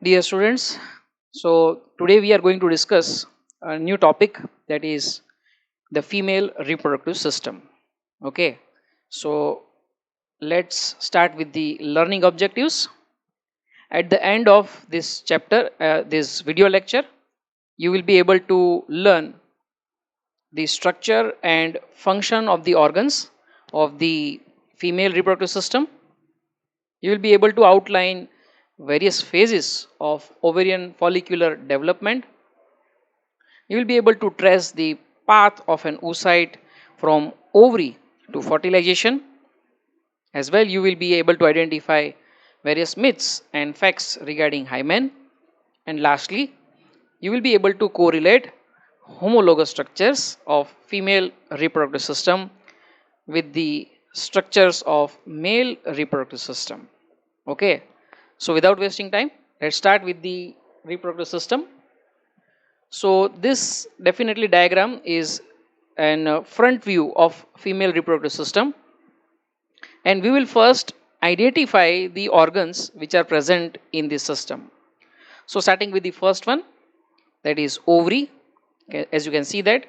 Dear students, so today we are going to discuss a new topic, that is the female reproductive system. Okay, so let's start with the learning objectives. At the end of this chapter, this video lecture, you will be able to learn the structure and function of the organs of the female reproductive system. You will be able to outline various phases of ovarian follicular development. You will be able to trace the path of an oocyte from ovary to fertilization. As well, you will be able to identify various myths and facts regarding hymen. And lastly, you will be able to correlate homologous structures of female reproductive system with the structures of male reproductive system. Okay, so without wasting time, let's start with the reproductive system. So this definitely diagram is an front view of female reproductive system, and we will first identify the organs which are present in this system. So starting with the first one, that is ovary. Okay, as you can see that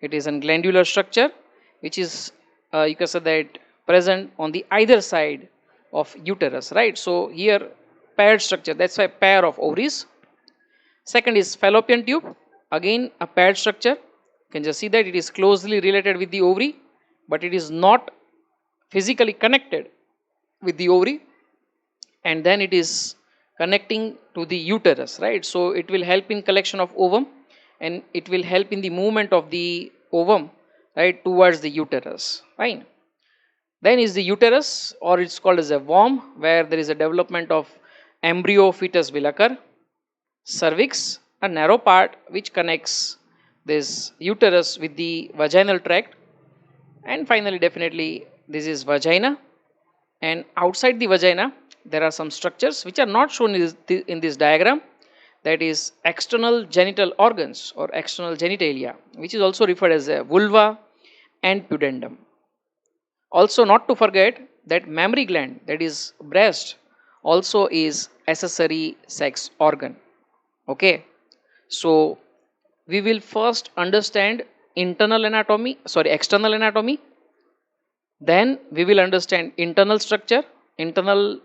it is a glandular structure which is you can say that present on the either side of uterus, right? So here paired structure, that's why pair of ovaries. Second is fallopian tube, again a paired structure. You can just see that it is closely related with the ovary, but it is not physically connected with the ovary, and then it is connecting to the uterus, right? So it will help in collection of ovum, and it will help in the movement of the ovum, right, towards the uterus. Fine. Then is the uterus, or it's called as a womb, where there is a development of embryo fetus will occur. Cervix, a narrow part which connects this uterus with the vaginal tract. And finally, definitely, this is vagina. And outside the vagina, there are some structures which are not shown in this diagram. That is external genital organs or external genitalia, which is also referred as a vulva and pudendum. Also, not to forget that mammary gland, that is breast, also is accessory sex organ. Okay, so we will first understand external anatomy. Then we will understand internal structure, internal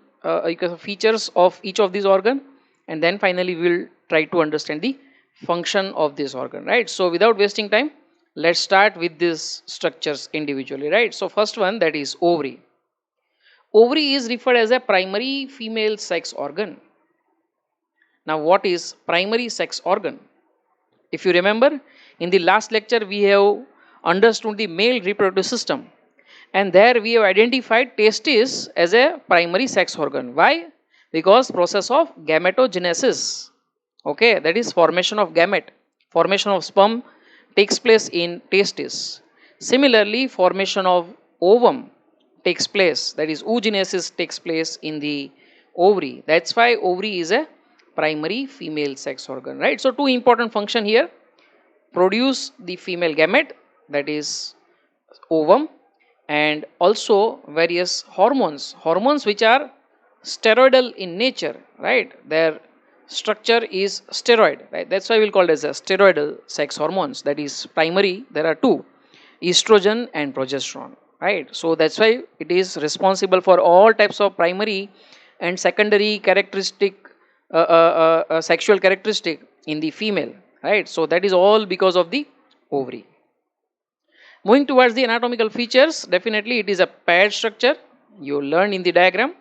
features of each of these organ, and then finally we will try to understand the function of this organ, right? So without wasting time, let's start with these structures individually, right? So first one, that is ovary. Ovary is referred as a primary female sex organ. Now what is primary sex organ? If you remember, in the last lecture we have understood the male reproductive system, and there we have identified testis as a primary sex organ. Why? Because process of gametogenesis, okay, that is formation of gamete, formation of sperm takes place in testis. Similarly, formation of ovum takes place, that is oogenesis takes place in the ovary. That's why ovary is a primary female sex organ, right? So two important function here: produce the female gamete, that is ovum, and also various hormones which are steroidal in nature, right? Their structure is steroid, right? That's why we'll call it as a steroidal sex hormones. That is primary, there are two: estrogen and progesterone, right? So that's why it is responsible for all types of primary and secondary characteristic, sexual characteristic in the female, right? So that is all because of the ovary. Moving towards the anatomical features, definitely it is a paired structure. You learn in the diagram.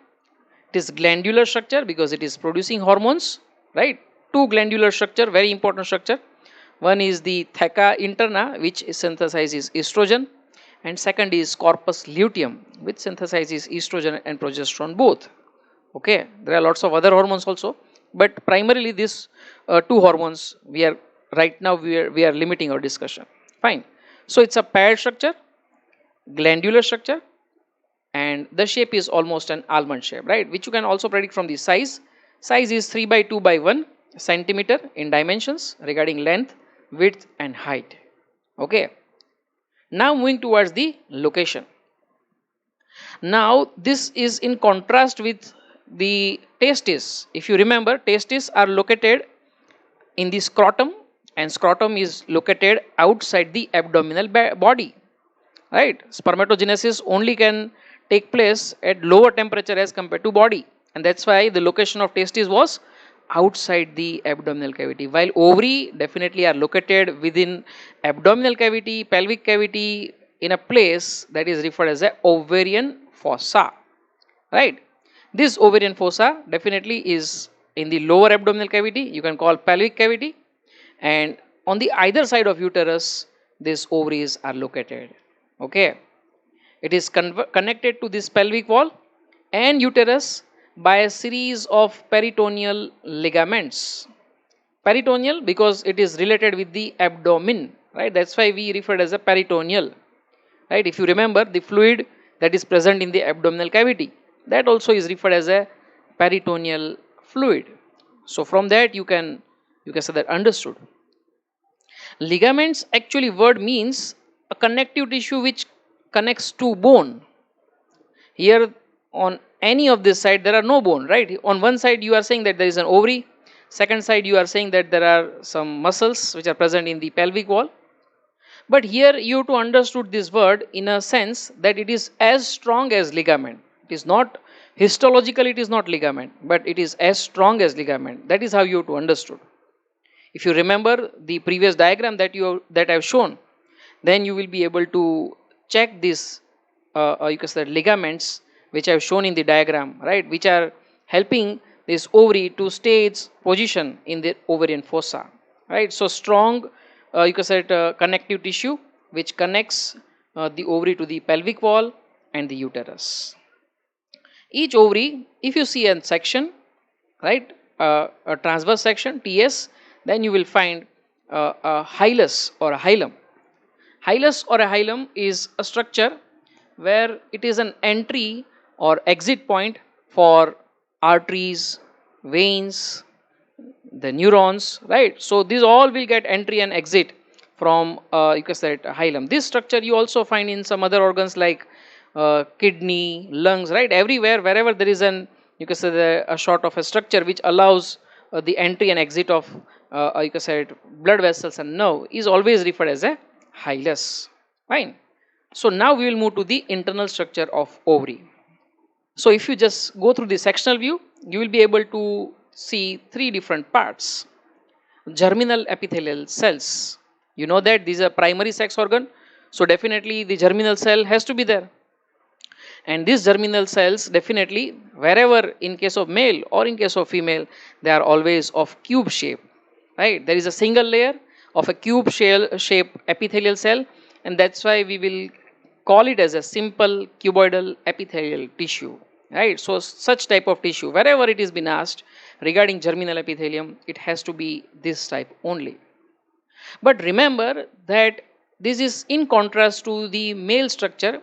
It is glandular structure because it is producing hormones, right? Two glandular structure, very important structure. One is the theca interna, which synthesizes estrogen, and second is corpus luteum, which synthesizes estrogen and progesterone both. Okay, there are lots of other hormones also, but primarily these two hormones we are right now we are limiting our discussion. Fine. So it's a paired structure, glandular structure, and the shape is almost an almond shape, right? Which you can also predict from the size. Size is 3 by 2 by 1 centimeter in dimensions regarding length, width, and height. Okay. Now moving towards the location. Now this is in contrast with the testes. If you remember, testes are located in the scrotum, and scrotum is located outside the abdominal body, right? Spermatogenesis only can take place at lower temperature as compared to body, and that's why the location of testes was outside the abdominal cavity, while ovary definitely are located within abdominal cavity, pelvic cavity, in a place that is referred as a ovarian fossa, right? This ovarian fossa definitely is in the lower abdominal cavity, you can call pelvic cavity, and on the either side of uterus these ovaries are located. Okay, it is connected to this pelvic wall and uterus by a series of peritoneal ligaments. Peritoneal because it is related with the abdomen, right? That's why we refer as a peritoneal, right? If you remember, the fluid that is present in the abdominal cavity, that also is referred as a peritoneal fluid. So from that you can say that understood. Ligaments actually word means a connective tissue which connects to bone. Here on any of this side there are no bone, right? On one side you are saying that there is an ovary, second side you are saying that there are some muscles which are present in the pelvic wall. But here you have to understood this word in a sense that it is as strong as ligament. It is not histologically, it is not ligament, but it is as strong as ligament. That is how you have to understood. If you remember the previous diagram that I have shown, then you will be able to check this you can say ligaments which I have shown in the diagram, right, which are helping this ovary to stay its position in the ovarian fossa, right? So strong you can say connective tissue which connects the ovary to the pelvic wall and the uterus. Each ovary, if you see a section, right, a transverse section TS, then you will find a hilus or a hilum. Hilus or a hilum is a structure where it is an entry or exit point for arteries, veins, the neurons, right? So these all will get entry and exit from you can say hilum. This structure you also find in some other organs like kidney, lungs, right? Everywhere, wherever there is an you can say a sort of a structure which allows the entry and exit of you can say blood vessels and nerve is always referred as a hilus. Fine. So now we will move to the internal structure of ovary. So if you just go through the sectional view, you will be able to see three different parts. Germinal epithelial cells. You know that these are primary sex organ. So definitely the germinal cell has to be there. And these germinal cells definitely wherever in case of male or in case of female, they are always of cube shape, right? There is a single layer of a cube shape epithelial cell, and that's why we will call it as a simple cuboidal epithelial tissue, right? So such type of tissue, wherever it is been asked regarding germinal epithelium, it has to be this type only. But remember that this is in contrast to the male structure.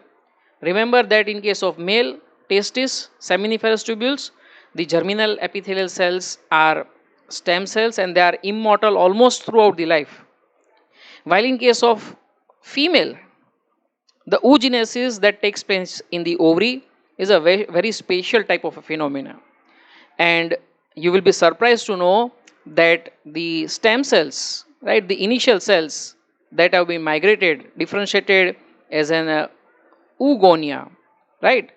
Remember that in case of male testis, seminiferous tubules, the germinal epithelial cells are stem cells and they are immortal almost throughout the life. While in case of female, the oogenesis that takes place in the ovary is a very special type of a phenomena. And you will be surprised to know that the stem cells, right, the initial cells that have been migrated, differentiated as an oogonia, right,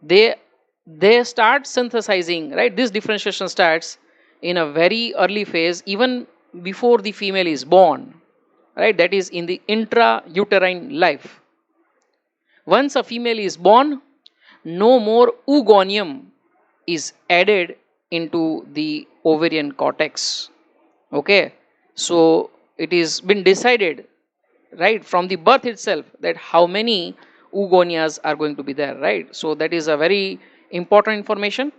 they start synthesizing, right, this differentiation starts in a very early phase even before the female is born, right, that is in the intrauterine life. Once a female is born, no more oogonium is added into the ovarian cortex. Okay, so it is been decided right from the birth itself that how many oogonias are going to be there, right? So that is a very important information.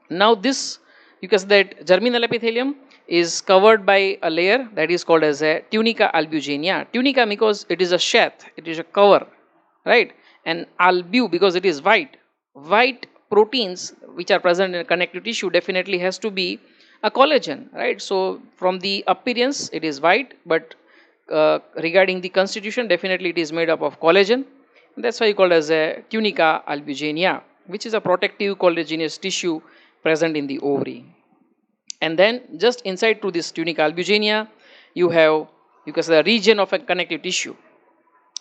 Now this, because that germinal epithelium is covered by a layer that is called as a tunica albuginea. Tunica because it is a sheath, it is a cover, right? And albu because it is white. White proteins which are present in connective tissue definitely has to be a collagen, right? So from the appearance it is white, but regarding the constitution definitely it is made up of collagen. That's why you call as a tunica albuginea. which is a protective collagenous tissue present in the ovary. And then just inside to this tunica albuginea, you have, you can say, the region of a connective tissue,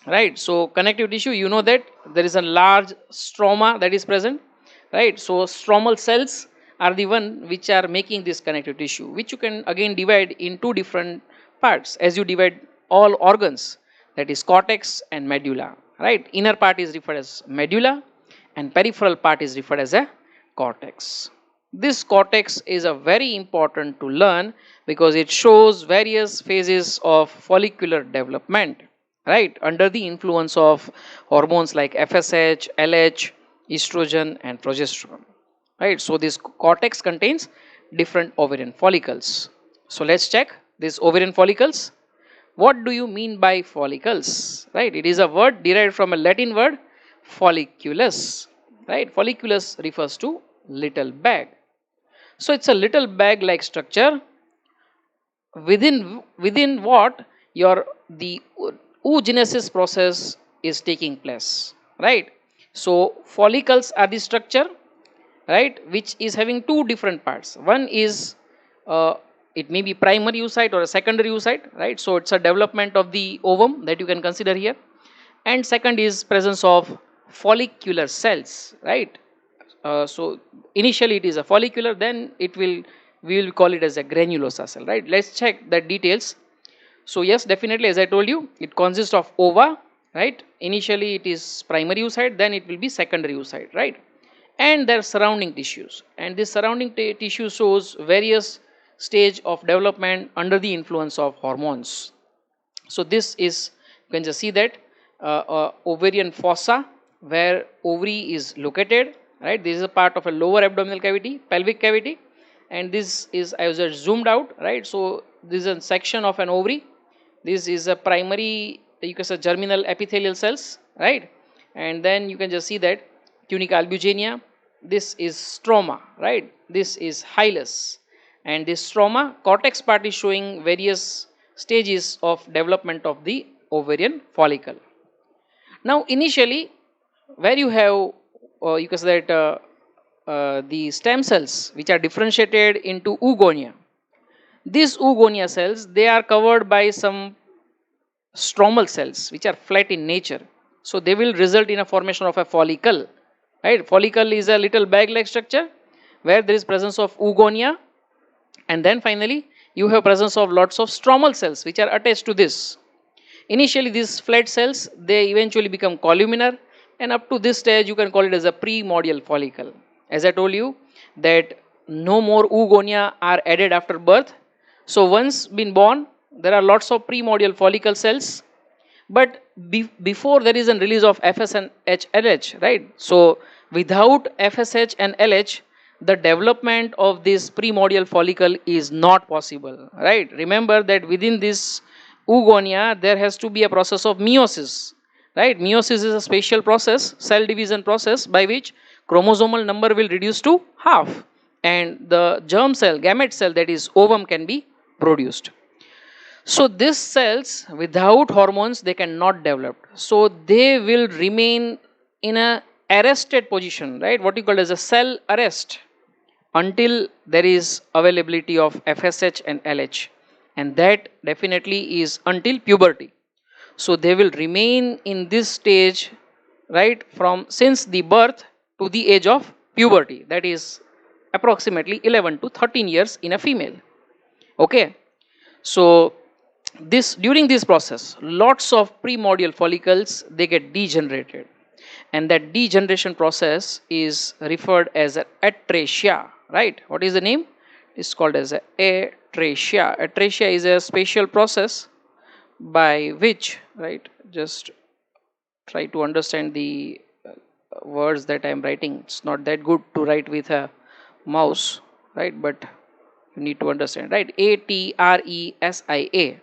right? So connective tissue, you know that there is a large stroma that is present, right? So stromal cells are the one which are making this connective tissue, which you can again divide in two different parts as you divide all organs, that is cortex and medulla, right? Inner part is referred as medulla and peripheral part is referred as a cortex. This cortex is a very important to learn because it shows various phases of follicular development, right, under the influence of hormones like FSH, LH, estrogen and progesterone, right? So this cortex contains different ovarian follicles. So let's check these ovarian follicles. What do you mean by follicles, right? It is a word derived from a Latin word folliculus, right? Folliculus refers to little bag. So it's a little bag like structure within what your the oogenesis process is taking place, right? So follicles are the structure, right, which is having two different parts. One is uh, it may be primary oocyte or a secondary oocyte, right? So it's a development of the ovum that you can consider here. And second is presence of follicular cells, right? So initially it is a follicular, then it will, we will call it as a granulosa cell, right? Let's check the details. So yes, definitely, as I told you, it consists of ova, right? Initially it is primary oocyte, then it will be secondary oocyte, right? And their surrounding tissues, and this surrounding tissue shows various stage of development under the influence of hormones. So this is, you can just see that ovarian fossa where ovary is located, right? This is a part of a lower abdominal cavity, pelvic cavity, and this is, I was just zoomed out, right? So this is a section of an ovary. This is a primary, you can say, germinal epithelial cells, right? And then you can just see that tunica albuginea, this is stroma, right? This is hilus, and this stroma cortex part is showing various stages of development of the ovarian follicle. Now initially where you have you can say that the stem cells which are differentiated into oogonia, these oogonia cells, they are covered by some stromal cells which are flat in nature. So they will result in a formation of a follicle, right? Follicle is a little bag like structure where there is presence of oogonia, and then finally you have presence of lots of stromal cells which are attached to this. Initially these flat cells, they eventually become columnar, and up to this stage you can call it as a primordial follicle. As I told you that no more oogonia are added after birth. So once been born, there are lots of primordial follicle cells, but before there is a release of FSH and LH, right? So without FSH and LH, the development of this primordial follicle is not possible, right? Remember that within this oogonia there has to be a process of meiosis, right? Meiosis is a special process, cell division process, by which chromosomal number will reduce to half and the germ cell, gamete cell, that is ovum, can be produced. So these cells without hormones, they cannot develop, so they will remain in a arrested position, right? What you call as a cell arrest, until there is availability of FSH and LH, and that definitely is until puberty. So they will remain in this stage, right, from since the birth to the age of puberty, that is approximately 11 to 13 years in a female. Okay, so this, during this process, lots of primordial follicles, they get degenerated, and that degeneration process is referred as atrasia, right? What is the name? It's called as atrasia. Atrasia is a special process by which, right, just try to understand the words that I am writing. It's not that good to write with a mouse, right? But you need to understand, right? Atrasia,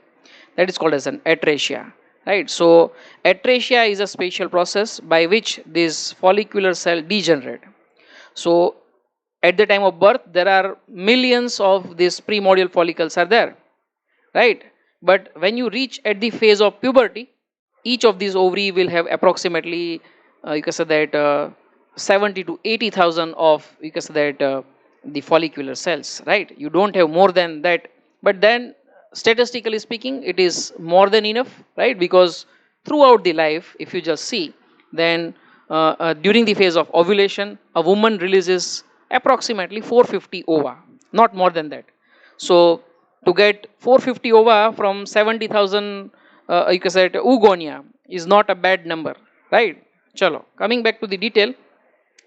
that is called as an atrasia, right? So atrasia is a special process by which this follicular cell degenerate. So at the time of birth there are millions of these primordial follicles are there, right? But when you reach at the phase of puberty, each of these ovary will have approximately you can say that 70 to 80,000 of, because that the follicular cells, right? You don't have more than that, but then statistically speaking it is more than enough, right? Because throughout the life, if you just see, then during the phase of ovulation a woman releases approximately 450 ova, not more than that. So to get 450 ova from 70,000 you can say oogonia is not a bad number, right? Chalo, coming back to the detail,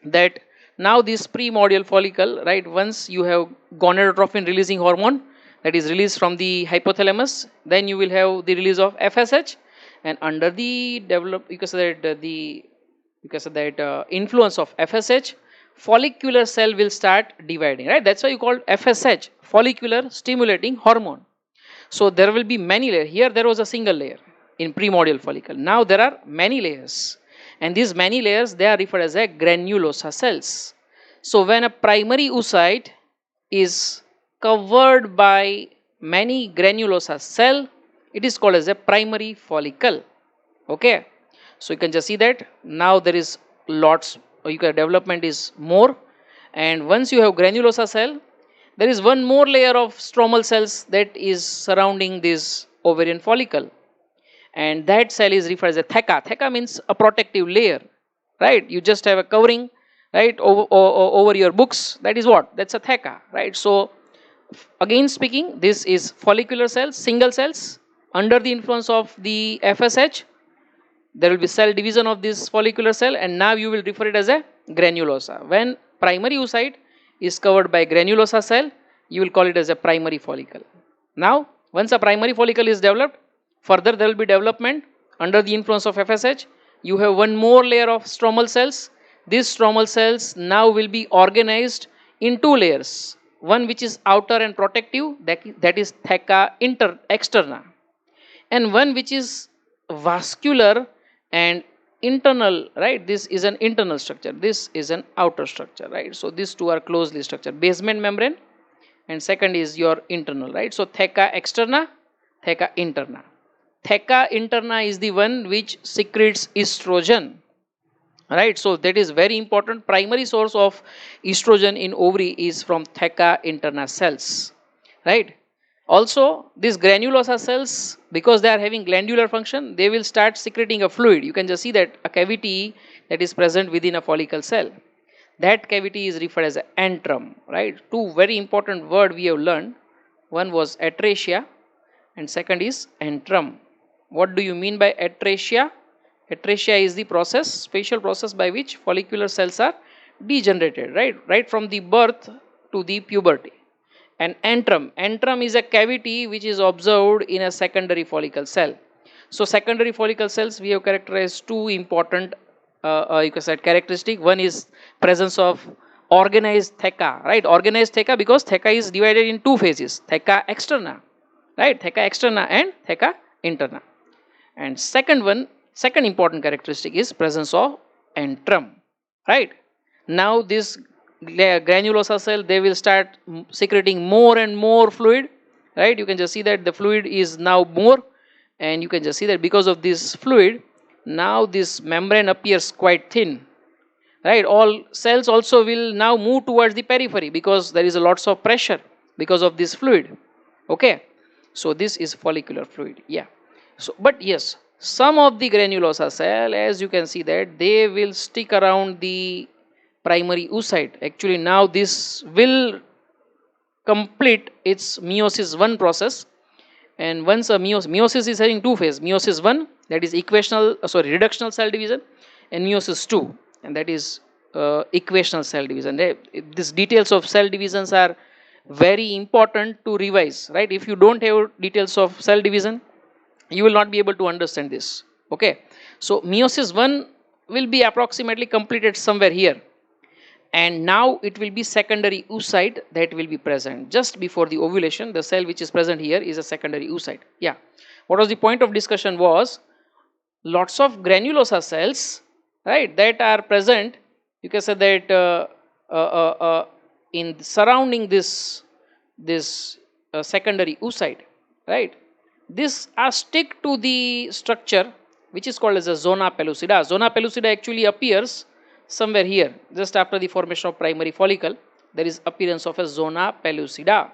that now this primordial follicle, right, once you have gonadotropin releasing hormone that is released from the hypothalamus, then you will have the release of FSH, and under the develop, because that the, because of that influence of FSH, follicular cell will start dividing, right? That's why you call FSH follicular stimulating hormone. So there will be many layers. Here there was a single layer in primordial follicle. Now there are many layers, and these many layers, they are referred as a granulosa cells. So when a primary oocyte is covered by many granulosa cell, it is called as a primary follicle. Okay, so you can just see that now there is lots, your development is more, and once you have granulosa cell, there is one more layer of stromal cells that is surrounding this ovarian follicle, and that cell is referred as a theca. Theca means a protective layer, right? You just have a covering, right, over your books. That is what? That's a theca, right? So again speaking, this is follicular cells, single cells. Under the influence of the FSH, there will be cell division of this follicular cell, and now you will refer it as a granulosa. When primary oocyte is covered by granulosa cell, you will call it as a primary follicle. Now once a primary follicle is developed, further there will be development under the influence of FSH. You have one more layer of stromal cells. These stromal cells now will be organized in two layers, one which is outer and protective, that is theca externa, and one which is vascular and internal, right? This is an internal structure, this is an outer structure, right? So these two are closely structured, basement membrane, and second is your internal, right? So theca externa, theca interna. Theca interna is the one which secretes estrogen, right? So that is very important. Primary source of estrogen in ovary is from theca interna cells, right? Also these granulosa cells, because they are having glandular function, they will start secreting a fluid. You can just see that a cavity that is present within a follicle cell, that cavity is referred as antrum, right? Two very important word we have learned, one was atracia and second is antrum. What do you mean by atracia? Atracia is the process, special process by which follicular cells are degenerated, right from the birth to the puberty. And antrum, antrum is a cavity which is observed in a secondary follicle cell. So secondary follicle cells, we have characterized two important you can say characteristic. One is presence of organized theca, right? Organized theca, because theca is divided in two phases, theca externa, right? Theca externa and theca interna. And second important characteristic is presence of antrum, right? Now this granulosa cell, they will start secreting more and more fluid, right? You can just see that the fluid is now more, and you can just see that because of this fluid, now this membrane appears quite thin, right? All cells also will now move towards the periphery because there is a lots of pressure because of this fluid. Okay, so this is follicular fluid, yeah. So but yes, some of the granulosa cell, as you can see that they will stick around the primary oocyte. Actually now this will complete its meiosis 1 process, and once a meiosis is having two phases, meiosis 1, that is reductional cell division, and meiosis 2, and that is equational cell division. These details of cell divisions are very important to revise, right? If you don't have details of cell division, you will not be able to understand this. Okay, so meiosis 1 will be approximately completed somewhere here, and now it will be secondary oocyte that will be present just before the ovulation. The cell which is present here is a secondary oocyte, yeah. What was the point of discussion was lots of granulosa cells, right, that are present. You can say that in surrounding this secondary oocyte, right? This are stick to the structure which is called as a zona pellucida. Zona pellucida actually appears somewhere here, just after the formation of primary follicle, there is appearance of a zona pellucida.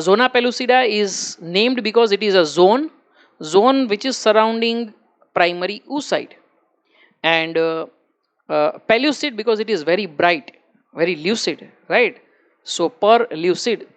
Zona pellucida is named because it is a zone which is surrounding primary oocyte, and pellucid because it is very bright, very lucid, right? So per lucid,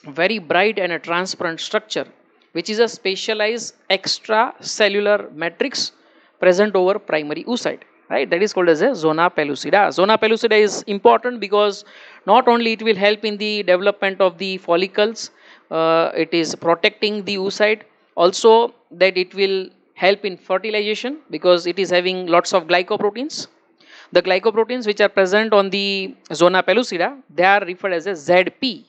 very bright and a transparent structure, which is a specialized extracellular matrix present over primary oocyte, right? That is called as a zona pellucida. Zona pellucida is important because not only it will help in the development of the follicles, it is protecting the oocyte, also that it will help in fertilization because it is having lots of glycoproteins. The glycoproteins which are present on the zona pellucida, they are referred as a ZP,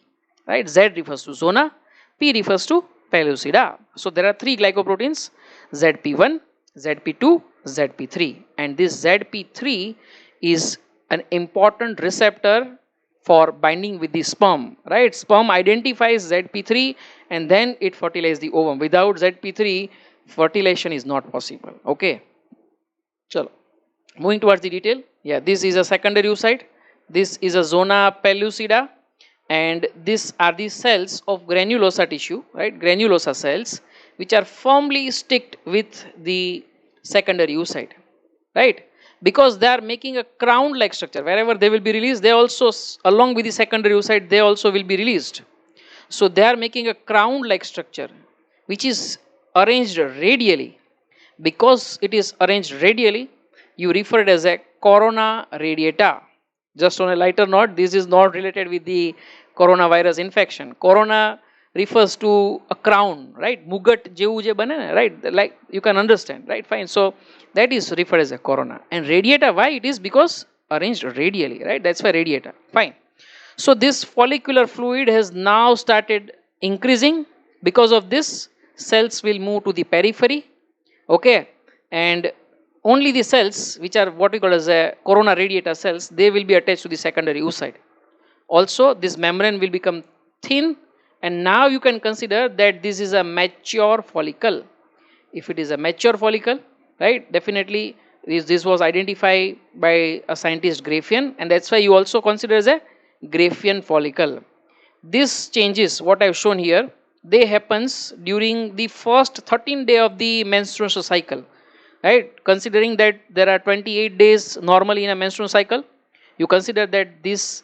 right? Z refers to zona, P refers to pellucida. So there are three glycoproteins, ZP1, ZP2, ZP3, and this ZP3 is an important receptor for binding with the sperm, right? Sperm identifies ZP3 and then it fertilizes the ovum. Without ZP3, fertilization is not possible. Okay. Chalo. Moving towards the detail, yeah, this is a secondary oocyte, this is a zona pellucida, and these are the cells of granulosa tissue, right? Granulosa cells which are firmly sticked with the secondary oocyte, right? Because they are making a crown like structure. Wherever they will be released, they also, along with the secondary oocyte, they also will be released. So they are making a crown like structure which is arranged radially. Because it is arranged radially, you refer it as a corona radiata. Just on a lighter note, this is not related with the coronavirus infection. Corona refers to a crown, right? Mugat jevu je bane, right? Like you can understand, right? Fine. So that is referred as a corona. And radiata, why? It is because arranged radially, right? That's why radiata. Fine. So this follicular fluid has now started increasing. Because of this, cells will move to the periphery, okay, and only the cells which are what we call as a corona radiata cells, they will be attached to the secondary oocyte. Also this membrane will become thin, and now you can consider that this is a mature follicle. If it is a mature follicle, right, definitely this was identified by a scientist Graafian, and that's why you also consider as a Graafian follicle. These changes what I've shown here, they happens during the first 13 day of the menstrual cycle, right? Considering that there are 28 days normally in a menstrual cycle, you consider that this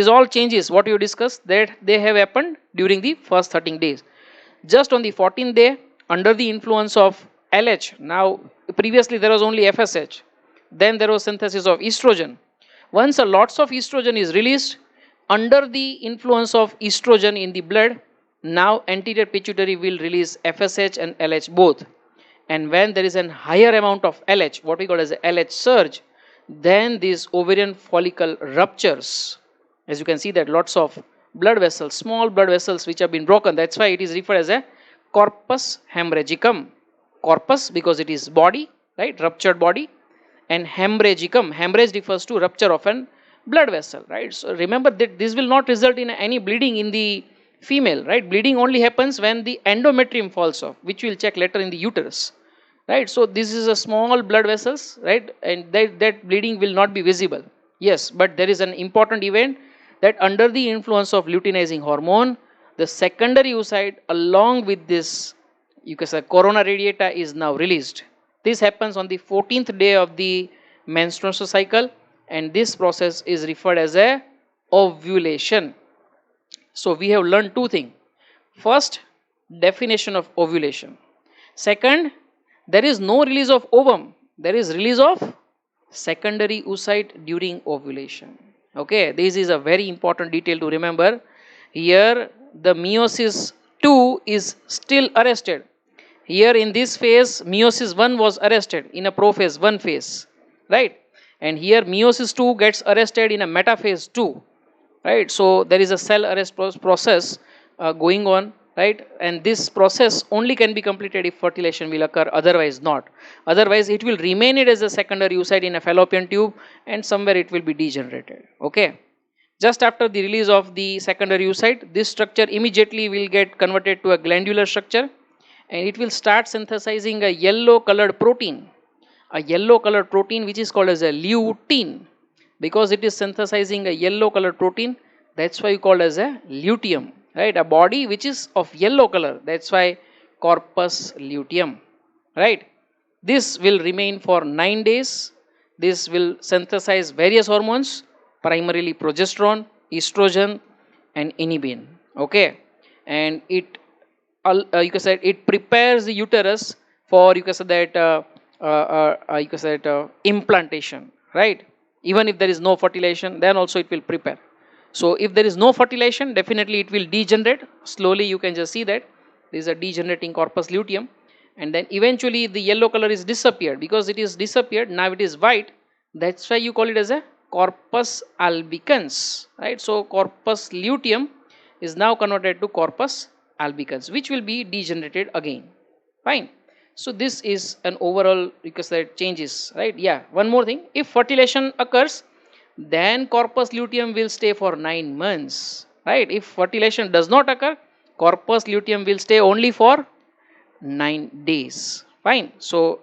all changes what you discussed, that they have happened during the first 13 days. Just on the 14th day, under the influence of LH, now previously there was only FSH, then there was synthesis of estrogen. Once a lots of estrogen is released, under the influence of estrogen in the blood, now anterior pituitary will release FSH and LH both. And when there is a higher amount of LH, what we call as a LH surge, then this ovarian follicle ruptures. As you can see that lots of blood vessels, small blood vessels which have been broken, that's why it is referred as a corpus hemorrhagicum. Corpus because it is body, right, ruptured body, and hemorrhagicum, hemorrhage refers to rupture of an blood vessel, right? So remember that this will not result in any bleeding in the female, right? Bleeding only happens when the endometrium falls off, which we'll check later in the uterus, right? So this is a small blood vessels, right, and that bleeding will not be visible, yes, but there is an important event that under the influence of luteinizing hormone, the secondary oocyte along with this, you can say, corona radiata is now released. This happens on the 14th day of the menstrual cycle, and this process is referred as a ovulation. So we have learned two things. First, definition of ovulation. Second, there is no release of ovum, there is release of secondary oocyte during ovulation. Okay, this is a very important detail to remember. Here the meiosis 2 is still arrested. Here in this phase, meiosis 1 was arrested in a prophase 1 phase, right? And here meiosis 2 gets arrested in a metaphase 2, right? So there is a cell arrest process going on, right? And this process only can be completed if fertilization will occur, otherwise not. Otherwise it will remain it as a secondary oocyte in a fallopian tube, and somewhere it will be degenerated, okay? Just after the release of the secondary oocyte, this structure immediately will get converted to a glandular structure, and it will start synthesizing a yellow colored protein. a yellow colored protein which is called as a lutein. Because it is synthesizing a yellow colored protein, that's why you call as a luteum, right? A body which is of yellow color, that's why corpus luteum, right? This will remain for 9 days. This will synthesize various hormones, primarily progesterone, estrogen, and inhibin. Okay, and it you can say it prepares the uterus for you can say that you can say that, implantation, right? Even if there is no fertilization, then also it will prepare. So if there is no fertilization, definitely it will degenerate slowly. You can just see that there is a degenerating corpus luteum, and then eventually the yellow color is disappeared. Because it is disappeared, now it is white. That's why you call it as a corpus albicans, right? So corpus luteum is now converted to corpus albicans, which will be degenerated again. Fine. So this is an overall because that changes, right? Yeah. One more thing: if fertilization occurs, then corpus luteum will stay for 9 months, right? If fertilization does not occur, corpus luteum will stay only for 9 days. Fine. So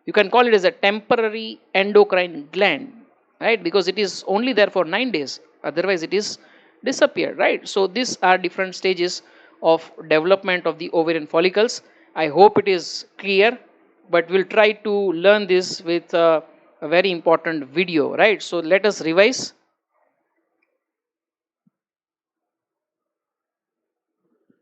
you can call it as a temporary endocrine gland, right? Because it is only there for 9 days. Otherwise, it is disappeared, right? So these are different stages of development of the ovarian follicles. I hope it is clear, but we'll try to learn this with a very important video, right? So let us revise.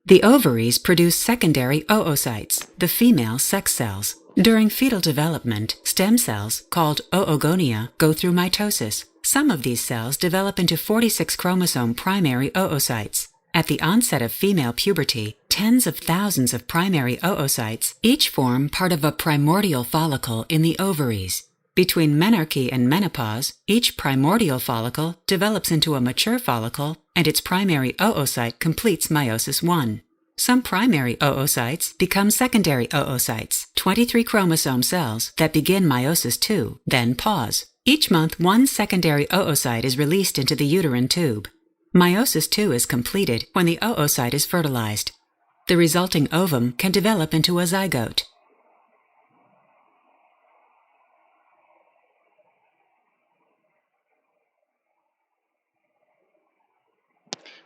The ovaries produce secondary oocytes, the female sex cells. During fetal development, stem cells, called oogonia, go through mitosis. Some of these cells develop into 46 chromosome primary oocytes. At the onset of female puberty, tens of thousands of primary oocytes each form part of a primordial follicle in the ovaries. Between menarche and menopause, each primordial follicle develops into a mature follicle, and its primary oocyte completes meiosis I. Some primary oocytes become secondary oocytes, 23 chromosome cells that begin meiosis II, then pause. Each month, one secondary oocyte is released into the uterine tube. Meiosis II is completed when the oocyte is fertilized. The resulting ovum can develop into a zygote.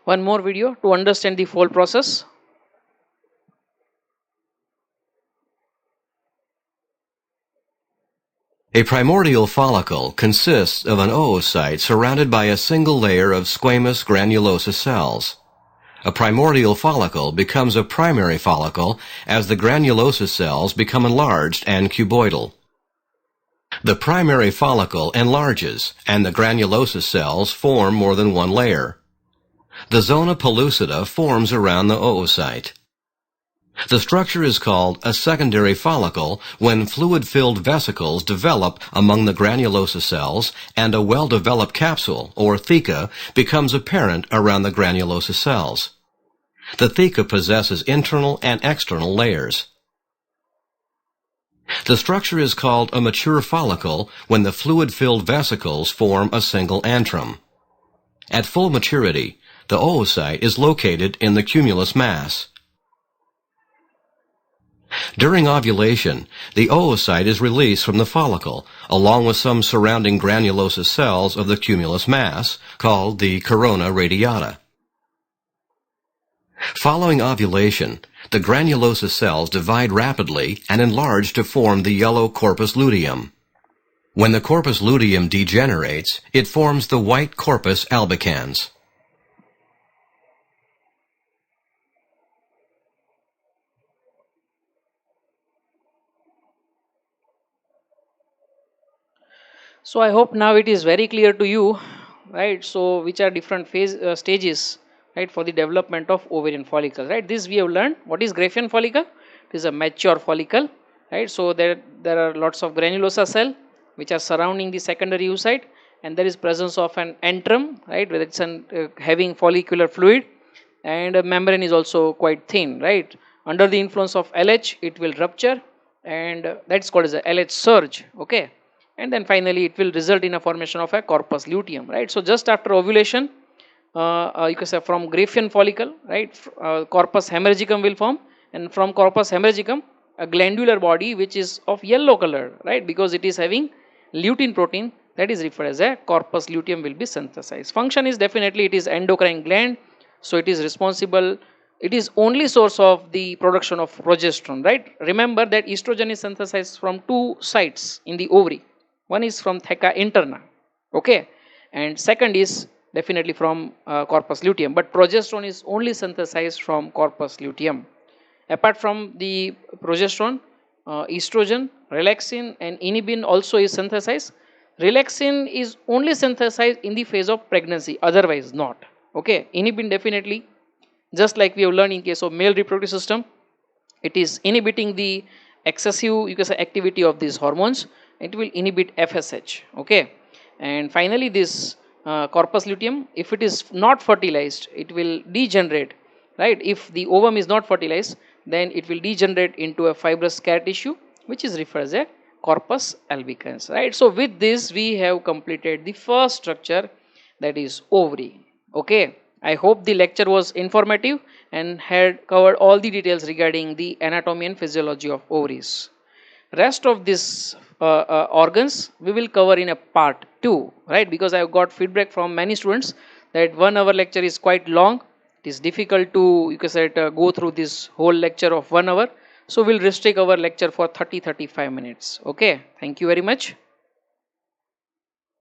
One more video to understand the whole process. A primordial follicle consists of an oocyte surrounded by a single layer of squamous granulosa cells. A primordial follicle becomes a primary follicle as the granulosa cells become enlarged and cuboidal. The primary follicle enlarges, and the granulosa cells form more than one layer. The zona pellucida forms around the oocyte. The structure is called a secondary follicle when fluid-filled vesicles develop among the granulosa cells and a well-developed capsule, or theca, becomes apparent around the granulosa cells. The theca possesses internal and external layers. The structure is called a mature follicle when the fluid-filled vesicles form a single antrum. At full maturity, the oocyte is located in the cumulus mass. During ovulation, the oocyte is released from the follicle, along with some surrounding granulosa cells of the cumulus mass, called the corona radiata. Following ovulation, the granulosa cells divide rapidly and enlarge to form the yellow corpus luteum. When the corpus luteum degenerates, it forms the white corpus albicans. So I hope now it is very clear to you, right? So which are different stages, right, for the development of ovarian follicle, right? This we have learned. What is Graafian follicle? It is a mature follicle, right? So there are lots of granulosa cell which are surrounding the secondary oocyte, and there is presence of an antrum, right, where it's having follicular fluid, and a membrane is also quite thin, right? Under the influence of LH, it will rupture, and that's called as a LH surge, okay? And then finally it will result in a formation of a corpus luteum, right? So just after ovulation, you can say from Graafian follicle, right, corpus hemorrhagicum will form, and from corpus hemorrhagicum a glandular body which is of yellow color, right? Because it is having lutein protein, that is referred as a corpus luteum will be synthesized. Function is definitely it is endocrine gland, so it is responsible, it is only source of the production of progesterone, right? Remember that estrogen is synthesized from two sites in the ovary. One is from theca interna, okay, and second is definitely from corpus luteum, but progesterone is only synthesized from corpus luteum. Apart from the progesterone, estrogen, relaxin and inhibin also is synthesized. Relaxin is only synthesized in the phase of pregnancy, otherwise not. Okay, inhibin definitely, just like we have learned in case of male reproductive system, it is inhibiting the excessive, you can say, activity of these hormones. It will inhibit FSH. Okay, and finally this corpus luteum, if it is not fertilized, it will degenerate, right? If the ovum is not fertilized, then it will degenerate into a fibrous scar tissue, which is referred as a corpus albicans, right? So with this we have completed the first structure, that is ovary. Okay, I hope the lecture was informative and had covered all the details regarding the anatomy and physiology of ovaries. Rest of this organs we will cover in a part 2, right? Because I have got feedback from many students that 1 hour lecture is quite long, it is difficult to, you can say, go through this whole lecture of 1 hour, so we'll restrict our lecture for 30-35 minutes. Okay, thank you very much.